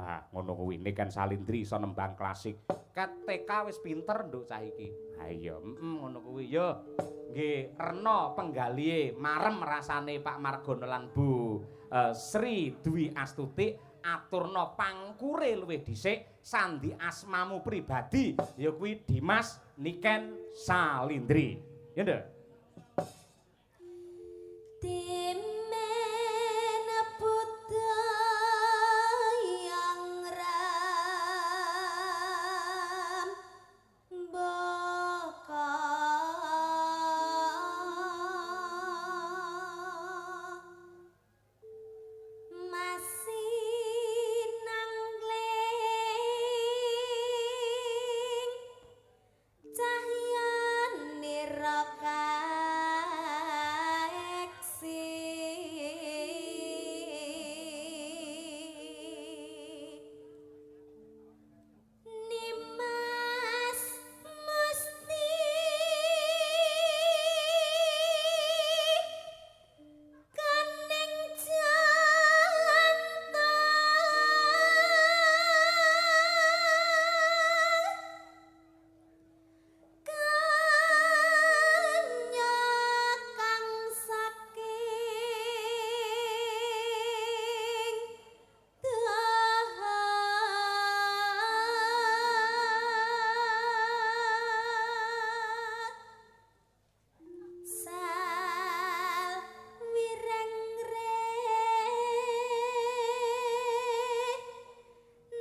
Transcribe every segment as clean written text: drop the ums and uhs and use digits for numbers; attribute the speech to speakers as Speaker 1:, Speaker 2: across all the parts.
Speaker 1: Wah, ngono kuwi nek kan Salindri iso nembang klasik. Ket TK wis pinter nduk cah iki. Ha iya, ngono kuwi yo. Nggih, rena penggalihe marem rasane Pak Margono lan Bu Sri Dwi Astuti aturna pangkure luwih dhisik sandi asmamu pribadi ya kuwi Dimas Niken Salindri. Ya nduk.
Speaker 2: Timen buta yang ram baka masih nangling cahyan niraka Nimas Musti Kaneng jalan kanya kang saking sal wireng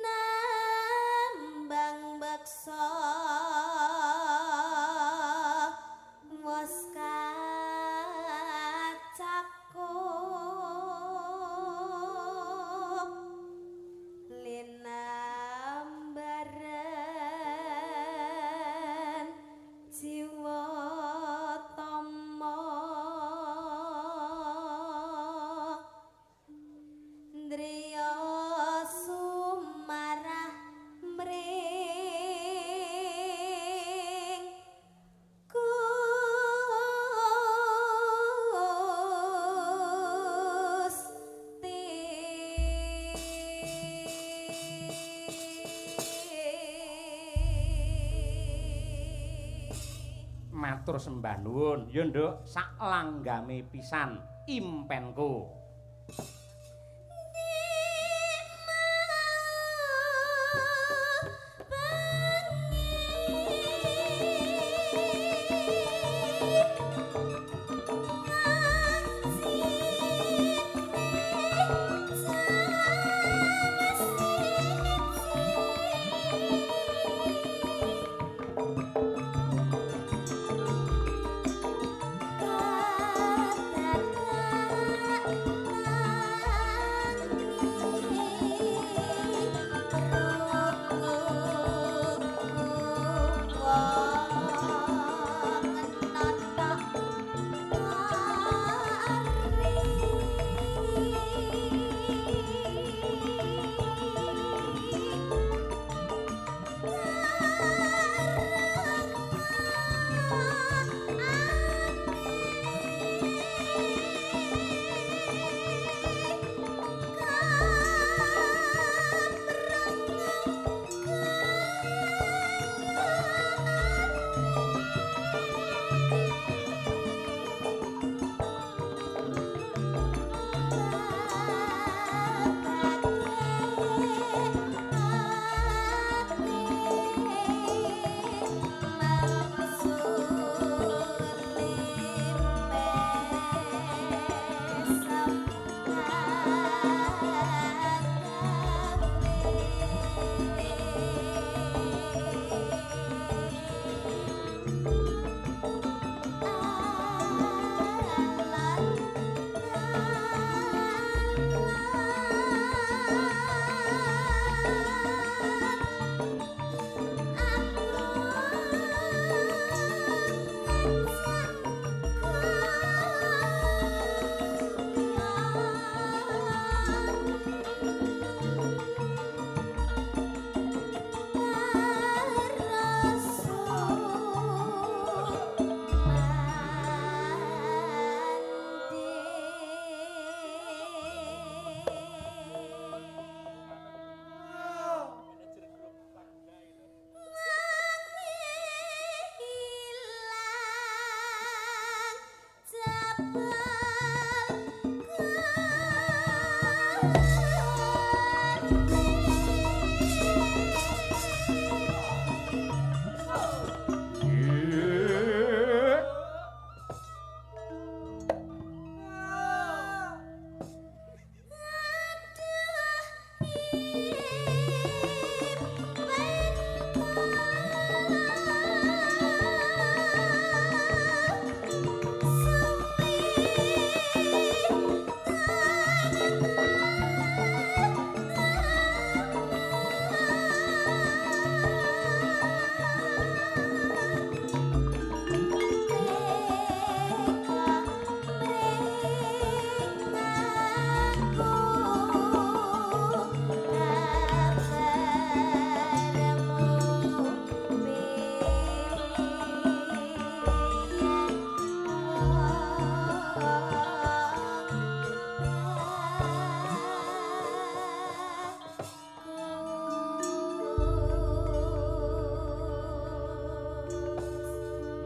Speaker 2: nambang baksa wos kacakup linambaran jiwa tama ndriya sumarah mring
Speaker 1: Matur sembah nuwun. Ya nduk, sak langgame pisan impenku.
Speaker 2: Tata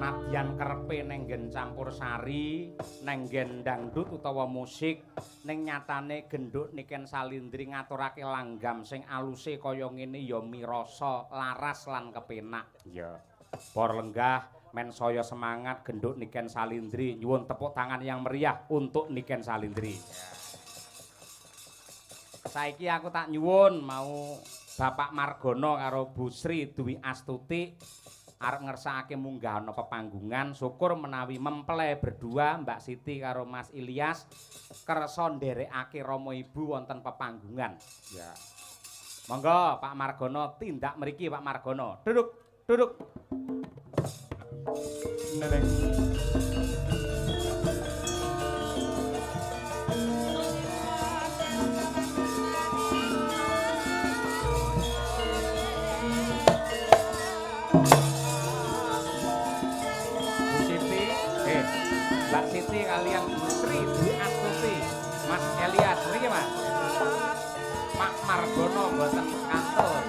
Speaker 1: Nadyan kerepe nenggen campursari, nenggen dangdut utawa musik, ning nyatane genduk Niken Salindri ngaturake langgam sing aluse kaya ngene ya mirasa laras lan kepenak. Ya. Para lenggah men saya semangat genduk Niken Salindri nyuwun tepuk tangan yang meriah untuk Niken Salindri. Saiki aku tak nyuwun mau Bapak Margono karo Bu Sri Dwi Astuti arep ngersakake munggah ana pepanggungan syukur menawi memple berdua Mbak Siti karo Mas Ilyas kersa nderekake Rama Ibu wonten pepanggungan. Ya. Monggo Pak Margono tindak mriki Pak Margono. Duduk, duduk. Neneng. Mbak Siti kalian Sri Dwi Astuti, Mas Elias, mriki Mas. Pak Margono mboten kantor.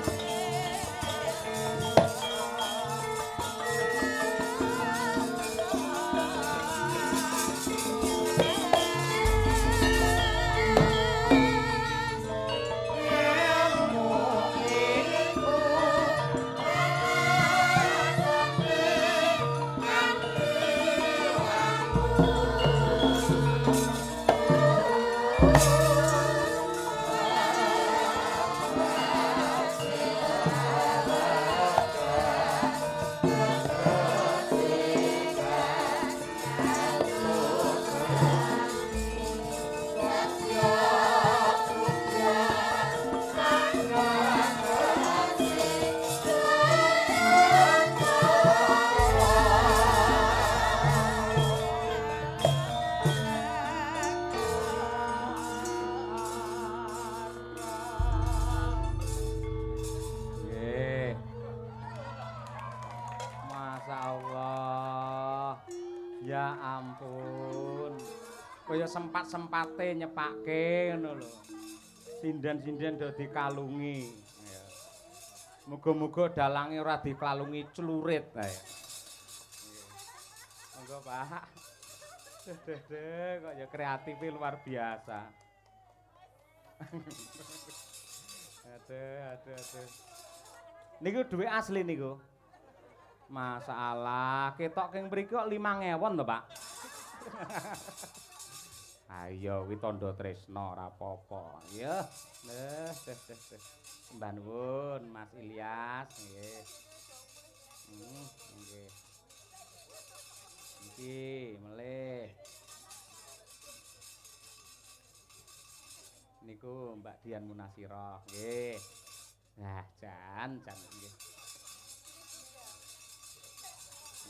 Speaker 1: Sempat-sempate nyepake ngono lho. Sinden-sinden do dikalungi. Ya. Muga-muga dalange ora dikalungi clurit ae. Monggo Pak. Kok ya kreatif luar biasa. Aduh. Niku dhuwit asli niku. Masalah ketok keng mriki kok 5.000 to, Pak. Ayo kuwi tandha tresna ora apa-apa. Ya. Mbah nuwun Mas Ilyas nggih. Nggih. Iki melih. Niku Mbak Dian Munasirah nggih. Nah, jan nggih.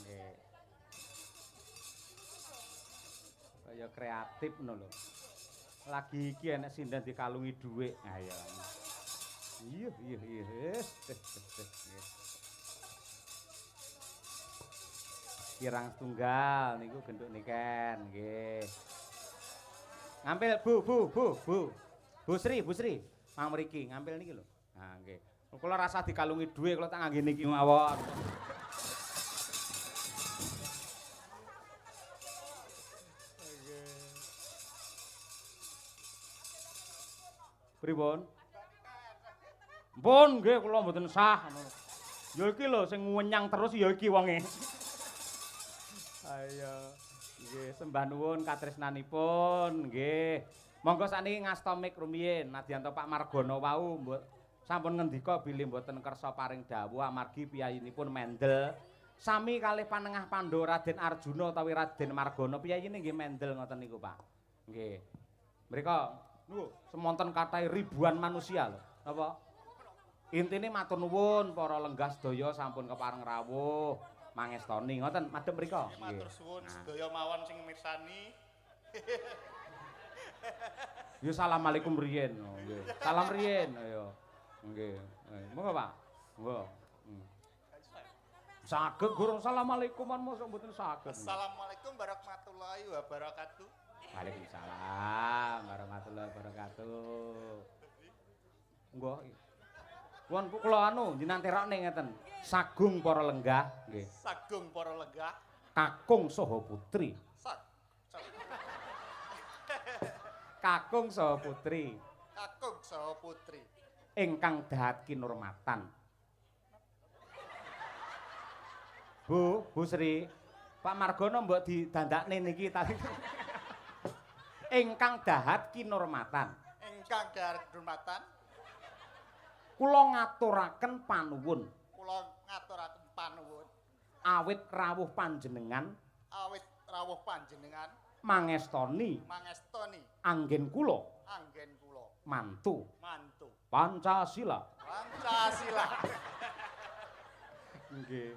Speaker 1: Nggih. Kaya kreatif ngono lho. Lagi iki enek sinden dikalungi dhuwit. Ayo. Iya. Kirang setunggal niku genduk niken nggih. Ngampil Bu. Bu Sri. Mang mriki ngampil niki lho. Nah, nggih. Kula rasa dikalungi dhuwit kula tak ngangge niki mawon. Pripun? Mpun nggih kula mboten sah. Ya iki lho sing ngunyang terus ya iki wonge. Ayo. Nggih sembah nuwun katresnanipun nggih. Monggo sakniki ngasta mik rumiyin nadyanto Pak Margono wau sampun ngendika bilih mboten kersa paring dawuh amargi piyayinipun mendel sami kalih panengah Pandhawa Raden Arjuna utawi Raden Margono piyayine nggih mendel ngoten niku Pak. Nggih. Mrika niku semonten kathah ribuan manusia lho. Napa? Intine matur nuwun para lenggah sedaya sampun kepareng rawuh mangestoni ngoten madhep mrika.
Speaker 3: Nggih matur suwun sedaya mawon sing mirsani.
Speaker 1: Yo assalamualaikum riyen. Nggih. Salam riyen ayo. Nggih. Monggo Pak. Monggo. Saged Guru assalamualaikuman mosok mboten saged.
Speaker 3: Assalamualaikum warahmatullahi wabarakatuh.
Speaker 1: Waalaikumsalam warahmatullahi wabarakatuh. Nggih. Won kula anu jenengan terokne ngeten. Sagung para lenggah nggih.
Speaker 3: Sagung para lenggah.
Speaker 1: kakung saha putri.
Speaker 3: Sak.
Speaker 1: Kakung saha putri
Speaker 3: Kakung saha putri.
Speaker 1: ingkang dahat kinurmatan. Bu Sri, Pak Margono mbok didandakne niki tadi. Ingkang dahat kinurmatan.
Speaker 3: Ingkang dahat kinurmatan.
Speaker 1: Kula ngaturaken panuwun.
Speaker 3: Kula ngaturaken panuwun.
Speaker 1: Awit rawuh panjenengan.
Speaker 3: Awit rawuh panjenengan.
Speaker 1: Mangestoni.
Speaker 3: Mangestoni.
Speaker 1: Anggen kula.
Speaker 3: Anggen kula.
Speaker 1: Mantu.
Speaker 3: Mantu.
Speaker 1: Pancasila.
Speaker 3: Pancasila.
Speaker 1: Nggih.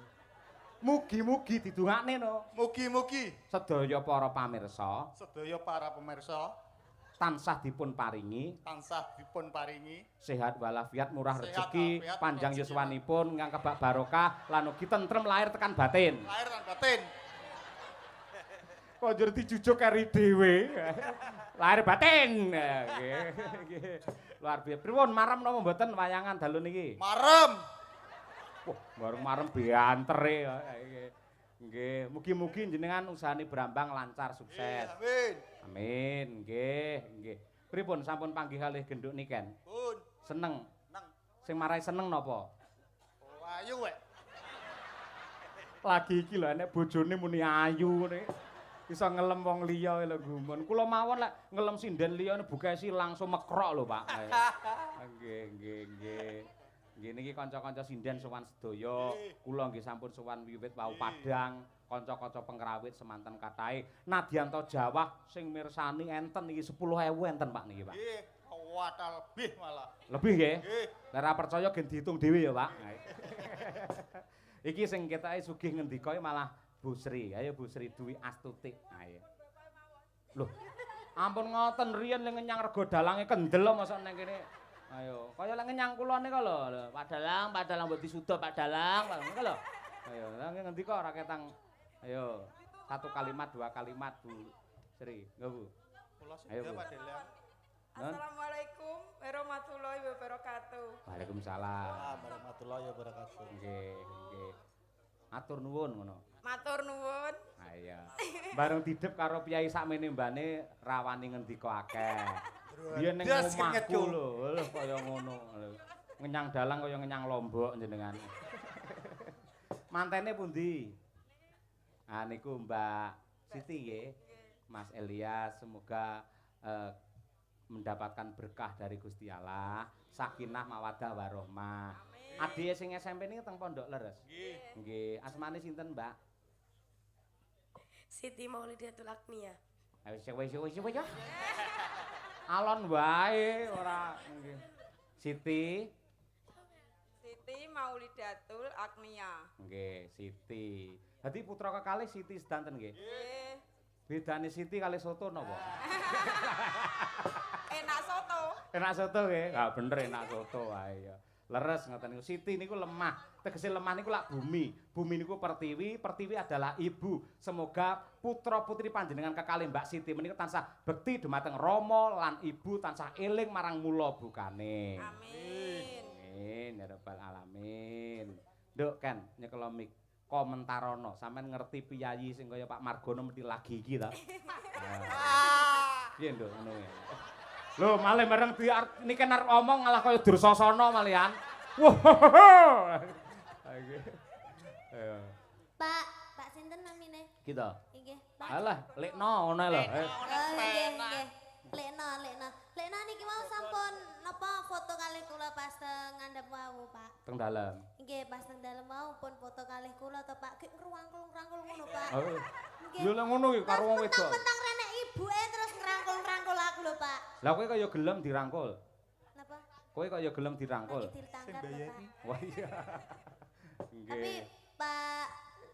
Speaker 1: Mugi-mugi didongakne no.
Speaker 3: Mugi-mugi
Speaker 1: Sedaya para pamirsa.
Speaker 3: sedaya para pemirsa
Speaker 1: Tansah dipun paringi.
Speaker 3: tansah dipun paringi
Speaker 1: Sehat walafiat, murah
Speaker 3: Sehat
Speaker 1: rezeki,
Speaker 3: walafiat,
Speaker 1: panjang
Speaker 3: rezeki.
Speaker 1: yuswanipun, ingkang kebak barokah, lan ugi tentrem lahir tekan batin.
Speaker 3: lahir lan batin.
Speaker 1: Konjur dijujuk kari dhewe. Lahir batin. Nggih. Luar biasa. Pripun marem napa mboten wayangan dalu niki?
Speaker 3: Marem.
Speaker 1: Wah, bareng marem beantere. Nggih, mugi-mugi jenengan usahane Brambang lancar sukses.
Speaker 3: Amin.
Speaker 1: Amin. Nggih. Pripun sampun panggih kalih genduk niken?
Speaker 3: Pun.
Speaker 1: Seneng.
Speaker 3: Nang.
Speaker 1: Sing marai seneng napa?
Speaker 3: Oh, ayu wek.
Speaker 1: Lagi iki lho nek bojone muni ayu ngene. Iso ngelem wong liya lho gumun. Kula mawon lek ngelem sinden liya bukesi langsung mekrok lho, Pak. Nggih. Nggih niki kanca-kanca sinden sowan sedaya. Kula nggih sampun sowan wiwit wau Padang, kanca-kanca pengrawit semanten katahe. Nadyanto Jawah sing mirsani enten niki 10.000 enten Pak niki, Pak.
Speaker 3: Nggih, kuwata lebih malah.
Speaker 1: Lebih nggih?
Speaker 3: Nggih.
Speaker 1: Nek ora percaya gen diitung dhewe ya, Pak. Iki sing ketake sugih ngendika malah Bu Sri. Ayo Bu Sri Dwi Astuti. Ayo. Loh, ampun ngoten riyen ning ngenyang rego dalange kendel mosok nang kene. Ayo, kaya lek ngenyang kula nika lho. Pak Dalang mbok disuda Pak Dalang, ngono lho. Ayo, lha ngendika ora ketang. Ayo, satu kalimat, dua kalimat Bu Sri. Nggih Bu.
Speaker 3: Kula
Speaker 1: Ayo,
Speaker 3: sedaya
Speaker 1: Bu.
Speaker 3: Pak Delang.
Speaker 4: Assalamualaikum warahmatullahi wabarakatuh.
Speaker 1: Waalaikumsalam.
Speaker 3: Warahmatullahi wabarakatuh.
Speaker 1: Nggih. Atur nuwun ngono.
Speaker 4: Matur nuwun.
Speaker 1: Ayo. Bareng didep karo piyai sakmene mbane rawani ngendika akeh. Biyen ning
Speaker 3: Das
Speaker 1: omahku
Speaker 3: keringetku.
Speaker 1: lho, kaya ngono. Ngenyang dalang kaya ngenyang lombok jenengan. Mantene pundi? Ah niku Mbak Siti nggih. Mas Elias semoga mendapatkan berkah dari Gusti Allah, sakinah mawaddah warahmah. Adike sing SMP niki teng Pondok Leres.
Speaker 3: Nggih.
Speaker 1: Nggih, asmane sinten, Mbak?
Speaker 5: Siti Maulidatul Akmia.
Speaker 1: Wis ya. Alon wae ora nggih. Siti.
Speaker 4: Siti Maulidatul Agnia.
Speaker 1: Nggih, Siti. Dadi putra kekalih Siti sedanten nggih.
Speaker 4: Nggih.
Speaker 1: Bedane Siti kalih soto napa?
Speaker 4: Enak soto.
Speaker 1: Enak soto nggih. Ah bener enak soto wae ya. Leres ngoten niku. Siti niku lemah. Tegese lemah niku lak bumi. Bumi niku pertiwi, pertiwi adalah ibu. Semoga putra-putri panjenengan kekalih Mbak Siti menika tansah bekti dumateng Rama lan ibu tansah eling marang mula bukane.
Speaker 4: Amin.
Speaker 1: Amin ya rabbal alamin. Nduk kan nyekelo mik komentarono sampean ngerti piyayi sing kaya Pak Margono mesti lagi iki ta. Piye nduk ngono ya. Lho malih bareng niki arep omong malah kaya Dursasana malihan. Wah. Ayo.
Speaker 2: Pak sinten namine?
Speaker 1: Kita.
Speaker 2: Nggih, Pak.
Speaker 1: Alah, lekno ngono lho.
Speaker 2: Nggih. Lekna niki mau sampun napa foto kalih kula pas teng ngandhap wau, Pak.
Speaker 1: Teng dalem.
Speaker 2: Nggih, pas teng dalem wau pun foto kalih kula to, Pak. Ki ngrangkul-ngrangkul ngono, Pak.
Speaker 1: Oh.
Speaker 2: Nggih.
Speaker 1: Yo lek ngono iki karo wong wedok.
Speaker 2: Mentang-mentang renek ibuke terus ngrangkul-ngrangkul aku lho, Pak.
Speaker 1: Lah kowe kaya gelem dirangkul.
Speaker 2: Napa?
Speaker 1: Kowe kaya gelem dirangkul.
Speaker 2: Lagi ditangkap lho, Pak.
Speaker 1: Wah iya.
Speaker 2: Tapi
Speaker 1: Nggih.
Speaker 2: Pak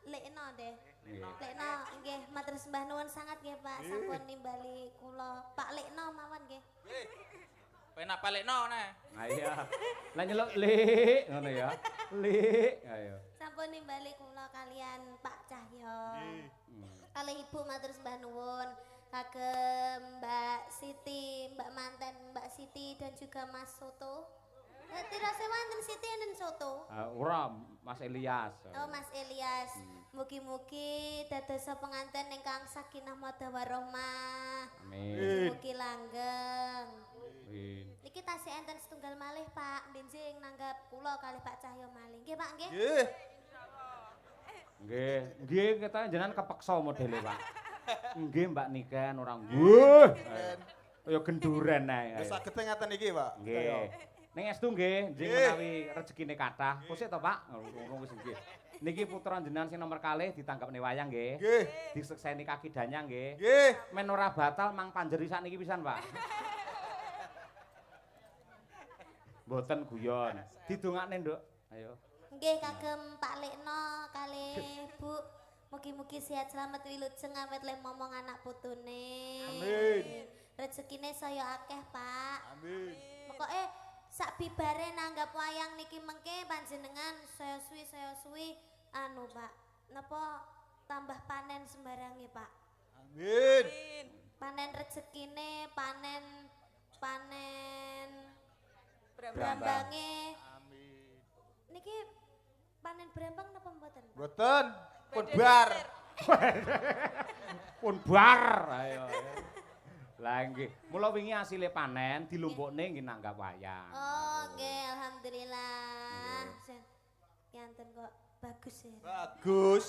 Speaker 2: Lekno deh.
Speaker 1: Nggih.
Speaker 2: Lekno nggih matur sembah nuwun sangat nggih Pak sampun nimbali kula. Pak Lekno mawon nggih.
Speaker 3: Penak balekno neh.
Speaker 1: Ah iya. Lah nyeluk Lik ngono ya. Lik. Ayo.
Speaker 2: Sampun nimbali kula kalian Pak Cahyo.
Speaker 1: Hmm.
Speaker 2: Kalih Ibu matur sembah nuwun. Kagem Mbak Siti, Mbak Manten, Mbak Siti dan juga Mas Soto. kira sewa enten Siti enten soto.
Speaker 1: Ora Mas Elias.
Speaker 2: Oh Mas Elias, mugi-mugi dadosa pengantin ingkang sakinah mawaddah warahmah.
Speaker 1: Amin.
Speaker 2: Mugi langgeng.
Speaker 1: Amin.
Speaker 2: Niki tasih enten setunggal malih Pak, benjing nanggap kula kalih Pak Cahyo malih. Nggih Pak nggih.
Speaker 3: Nggih.
Speaker 1: Nggih kita jenengan kepeksa modele, Pak. Nggih Mbak Niken ora nggih. Kaya genduren ae.
Speaker 3: Wis saged ngaten iki, Pak.
Speaker 1: Nggih. Ning estu nggih, njing menawi rezekine kathah. Kusik to, Pak? Ngono wis nggih. Niki putra jenengan sing nomor kalih ditanggepne wayang nggih.
Speaker 3: Nggih.
Speaker 1: Disekseni kaki danyang nggih.
Speaker 3: Nggih.
Speaker 1: Men ora batal mang panjeri sakniki pisan, Pak. Mboten guyon. Didongakne, Nduk. Ayo.
Speaker 2: Nggih kagem Pak Lekno kalih Bu. Mugi-mugi sehat selamat wilujeng awet le momong anak putune.
Speaker 3: Amin.
Speaker 2: Rezekine saya akeh, Pak.
Speaker 3: Amin.
Speaker 2: Pokoke sak bibare nanggap wayang niki mengke panjenengan saya suwi anu, Pak. Napa tambah panen sembarange, Pak.
Speaker 3: Amin.
Speaker 2: Panen rezekine, panen
Speaker 4: Brambang.
Speaker 2: brambange.
Speaker 3: Amin.
Speaker 2: Niki panen brambang napa mboten, Pak?
Speaker 3: Mboten. Pun bar.
Speaker 1: Pun bar. Ayo. Lah nggih, mula wingi asile panen dilumpukne nggih nanggap wayang.
Speaker 2: Oh, nggih, alhamdulillah. Yanten kok bagus ya.
Speaker 3: Bagus.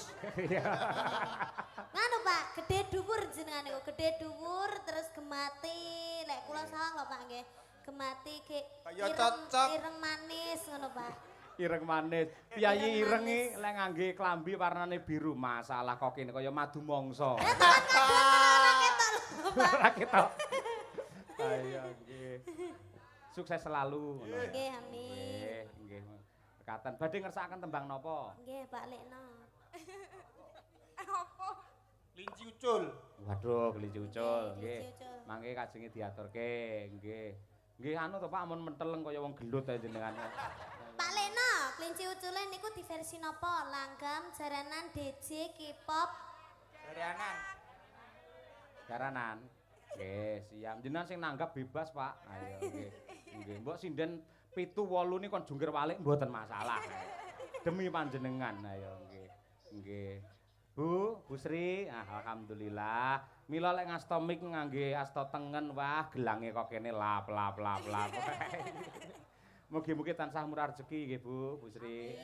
Speaker 2: Nganu Pak, gede dhuwur jenengan niku, gede dhuwur terus gemati. Lek kula salah lho Pak nggih. Gemati ge
Speaker 3: Kaya cocok.
Speaker 2: ireng manis ngono Pak.
Speaker 1: Ireng manis. Piyayi ireng iki lek ngangge klambi warnane biru, masalah kok kene kaya madu mangsa. Ora ketok. Ayo nggih. Sukses selalu ngono.
Speaker 2: Nggih, amin.
Speaker 1: Nggih. Bekatan badhe ngersakaken tembang napa?
Speaker 2: Nggih, Pak Lekno.
Speaker 4: Apa?
Speaker 3: Linci ucul.
Speaker 1: Waduh, kelinci ucul nggih.
Speaker 2: Kelinci ucul.
Speaker 1: Mangke kajenge diaturke nggih. Nggih anu to Pak amun menteleng kaya wong gelut ae jenengan.
Speaker 2: Pak Lekno, kelinci ucule niku di versi napa? Langgam, jaranan, DJ, K-pop.
Speaker 3: Jaranan.
Speaker 1: Jaranan. Nggih, siap. Jenengan sing nanggap bebas, Pak. Ayo nggih. Nggih, mbok sinden 7 8 ni kon jungkir walik mboten masalah. Demi panjenengan. Ayo nggih. Nggih. Bu Sri, alhamdulillah. Mila lek ngasta mik ngangge asta tengen, wah gelange kok kene lap. Mugi-mugi tansah murah rezeki nggih Bu Sri.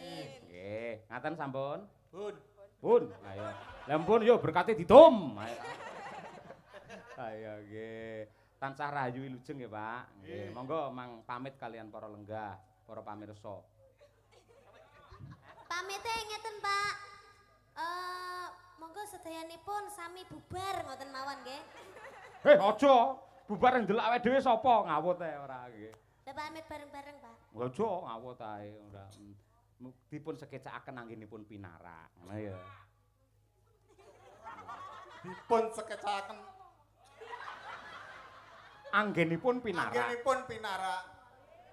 Speaker 1: Nggih, ngaten sampun. Pun, ayo. Lampun yo berkate ditum. Ayo. Ayo nggih. Tansah rahayu wilujeng nggih, Pak. Nggih, monggo mang pamit kalian para lenggah, para pamirsa.
Speaker 2: Pamite ngeten, Pak. Monggo sedayanipun sami bubar ngoten mawon nggih.
Speaker 1: Aja bubar ndelok awake dhewe sapa ngawut ae ora nggih.
Speaker 2: Lah pamit bareng-bareng, Pak.
Speaker 1: Aja ngawut ae ora. Dipun sekecakaken anggenipun pinarak. Ngono ya.
Speaker 3: Dipun sekecaken.
Speaker 1: Anggenipun pinarak.
Speaker 3: Anggenipun pinarak.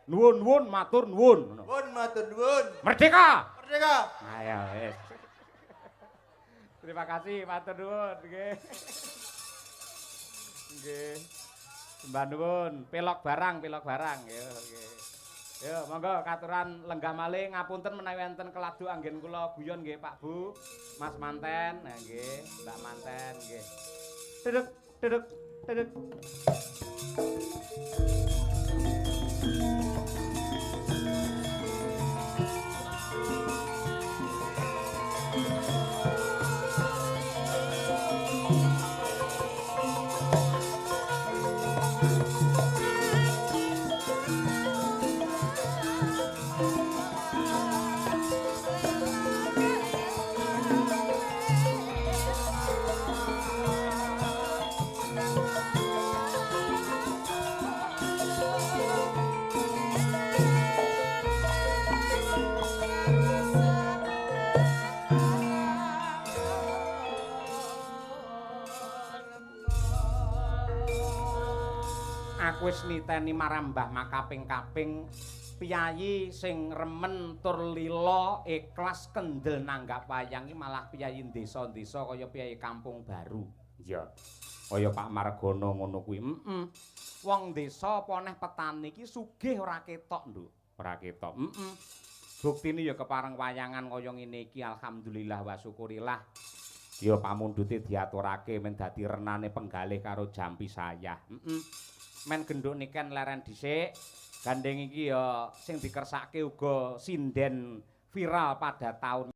Speaker 1: Nuwun matur nuwun ngono.
Speaker 3: Nuwun matur nuwun.
Speaker 1: Merdeka.
Speaker 3: Merdeka.
Speaker 1: Ayo wis. Terima kasih matur nuwun nggih. Nggih. Sembah nuwun, pelok barang yo nggih. Yo monggo katuran lenggah malih ngapunten menawi wonten keladu anggen kula guyon nggih Pak Bu, Mas Manten, nah nggih, Mbak Manten nggih. Dedek. Aku wis niteni marang Mbah makaping-kaping piyayi sing remen tur lila ikhlas kendel nanggap wayang iki malah piyayi desa-desa kaya piyayi Kampung Baru. Iya. Kaya Pak Margono ngono kuwi. Wong desa apa neh petani iki sugih ora ketok, Nduk. Ora ketok. Buktine ya kepareng wayangan kaya ngene iki alhamdulillah wa syukurillah. Ya pamundhute diaturake men dadi renane penggalih karo jampi sayah. Men genduk niken leren dhisik. Gandeng iki ya sing dikersake uga sinden viral pada tahun